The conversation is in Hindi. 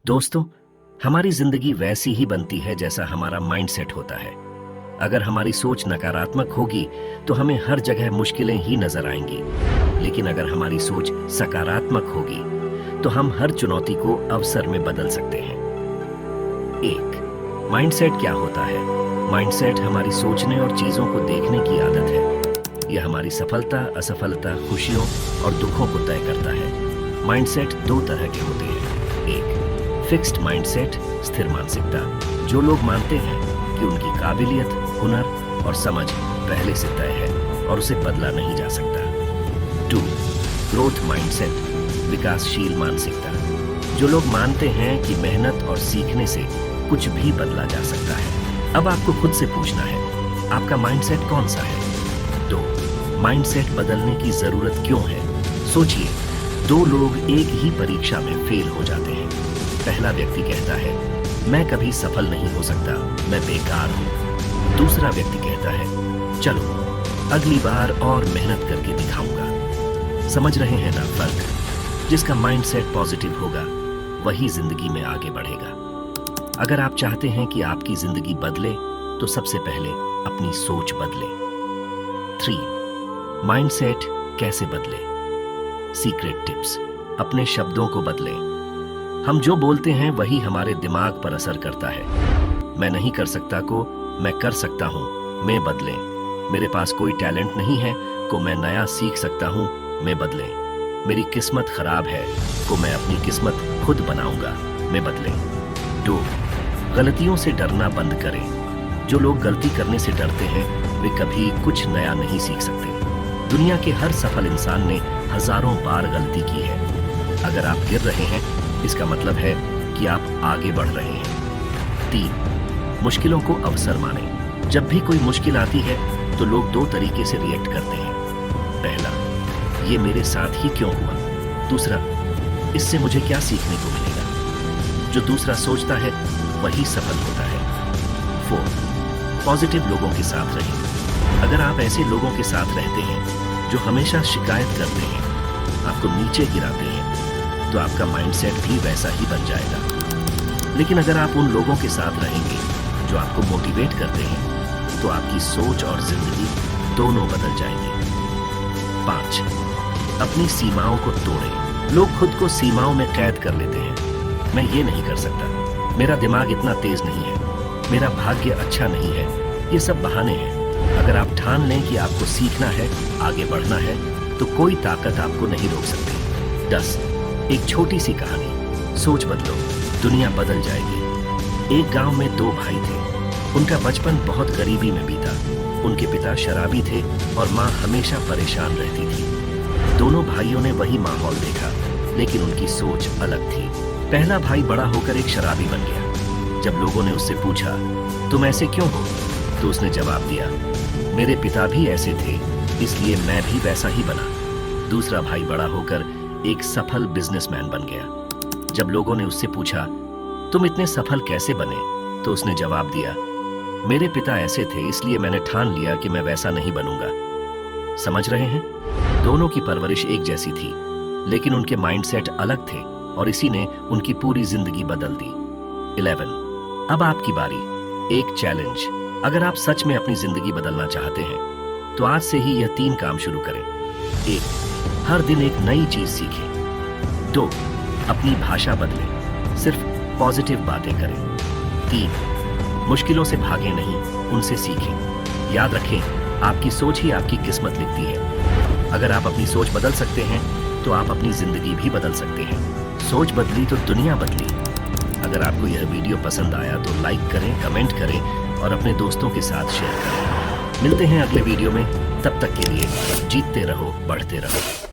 दोस्तों, हमारी जिंदगी वैसी ही बनती है जैसा हमारा माइंडसेट होता है। अगर हमारी सोच नकारात्मक होगी तो हमें हर जगह मुश्किलें ही नजर आएंगी, लेकिन अगर हमारी सोच सकारात्मक होगी तो हम हर चुनौती को अवसर में बदल सकते हैं। एक, माइंडसेट क्या होता है? माइंडसेट हमारी सोचने और चीजों को देखने की आदत है। यह हमारी सफलता, असफलता, खुशियों और दुखों को तय करता है। माइंडसेट दो तरह के होते हैं। एक, फिक्स्ड माइंडसेट, स्थिर मानसिकता। जो लोग मानते हैं कि उनकी काबिलियत, हुनर और समझ पहले से तय है और उसे बदला नहीं जा सकता। 2, ग्रोथ माइंडसेट, विकासशील मानसिकता। जो लोग मानते हैं कि मेहनत और सीखने से कुछ भी बदला जा सकता है। अब आपको खुद से पूछना है, आपका माइंडसेट कौन सा है? 2, माइंडसेट बदलने की जरूरत क्यों है? सोचिए, दो लोग एक ही परीक्षा में फेल हो जाते हैं। पहला व्यक्ति कहता है, मैं कभी सफल नहीं हो सकता, मैं बेकार हूं। दूसरा व्यक्ति कहता है, चलो अगली बार और मेहनत करके दिखाऊंगा। समझ रहे हैं ना फर्क? जिसका माइंडसेट पॉजिटिव होगा वही जिंदगी में आगे बढ़ेगा। अगर आप चाहते हैं कि आपकी जिंदगी बदले तो सबसे पहले अपनी सोच बदले। 3, माइंडसेट कैसे बदले? Secret tips. अपने शब्दों को बदलें। हम जो बोलते हैं वही हमारे दिमाग पर असर करता है। मैं नहीं कर सकता को मैं कर सकता हूं में बदलें। मेरे पास कोई टैलेंट नहीं है को मैं नया सीख सकता हूं में बदलें। मेरी किस्मत खराब है को मैं अपनी किस्मत खुद बनाऊंगा में बदलें। 2, गलतियों से डरना बंद करें। जो लोग गलती करने से डरते हैं वे कभी कुछ नया नहीं सीख सकते। दुनिया के हर सफल इंसान ने हजारों बार गलती की है। अगर आप गिर रहे हैं इसका मतलब है कि आप आगे बढ़ रहे हैं। 3, मुश्किलों को अवसर मानें। जब भी कोई मुश्किल आती है तो लोग दो तरीके से रिएक्ट करते हैं। पहला, ये मेरे साथ ही क्यों हुआ? दूसरा, इससे मुझे क्या सीखने को मिलेगा? जो दूसरा सोचता है वही सफल होता है। 4, पॉजिटिव लोगों के साथ रहें। अगर आप ऐसे लोगों के साथ रहते हैं जो हमेशा शिकायत करते हैं, आपको नीचे गिराते हैं, तो आपका माइंडसेट भी वैसा ही बन जाएगा। लेकिन अगर आप उन लोगों के साथ रहेंगे जो आपको मोटिवेट करते हैं, तो आपकी सोच और जिंदगी दोनों बदल जाएंगी। 5, अपनी सीमाओं को तोड़ें। लोग खुद को सीमाओं में कैद कर लेते हैं। मैं ये नहीं कर सकता, मेरा दिमाग इतना तेज नहीं है, मेरा भाग्य अच्छा नहीं है। ये सब बहाने हैं। अगर आप ठान लें कि आपको सीखना है, आगे बढ़ना है, तो कोई ताकत आपको नहीं रोक सकती। 10, एक छोटी सी कहानी। सोच बदलो, दुनिया बदल जाएगी। एक गांव में दो भाई थे। उनका बचपन बहुत गरीबी में बीता। उनके पिता शराबी थे और माँ हमेशा परेशान रहती थी। दोनों भाइयों ने वही माहौल देखा, लेकिन उनकी सोच अलग थी। पहला भाई बड़ा होकर एक शराबी बन गया। जब लोगों ने उससे पूछा, तुम ऐसे क्यों हो? तो उसने जवाब दिया, मेरे पिता भी ऐसे थे, इसलिए मैं भी वैसा ही बना। दूसरा भाई बड़ा होकर एक सफल बिजनेसमैन बन गया। जब लोगों ने उससे पूछा, तुम इतने सफल कैसे बने? तो उसने जवाब दिया, मेरे पिता ऐसे थे, इसलिए मैंने ठान लिया कि मैं वैसा नहीं बनूंगा। समझ रहे हैं? दोनों की परवरिश एक जैसी थी, लेकिन उनके माइंडसेट अलग थे और इसी ने उनकी पूरी जिंदगी बदल दी। 11, अब आपकी बारी। एक चैलेंज। अगर आप सच में अपनी जिंदगी बदलना चाहते हैं तो आज से ही यह 3 काम शुरू करें। 1, हर दिन एक नई चीज सीखें। 2, अपनी भाषा बदलें, सिर्फ पॉजिटिव बातें करें। 3, मुश्किलों से भागें नहीं, उनसे सीखें। याद रखें, आपकी सोच ही आपकी किस्मत लिखती है। अगर आप अपनी सोच बदल सकते हैं तो आप अपनी जिंदगी भी बदल सकते हैं। सोच बदली तो दुनिया बदली। अगर आपको यह वीडियो पसंद आया तो लाइक करें, कमेंट करें और अपने दोस्तों के साथ शेयर करें। मिलते हैं अगले वीडियो में। तब तक के लिए जीतते रहो, बढ़ते रहो।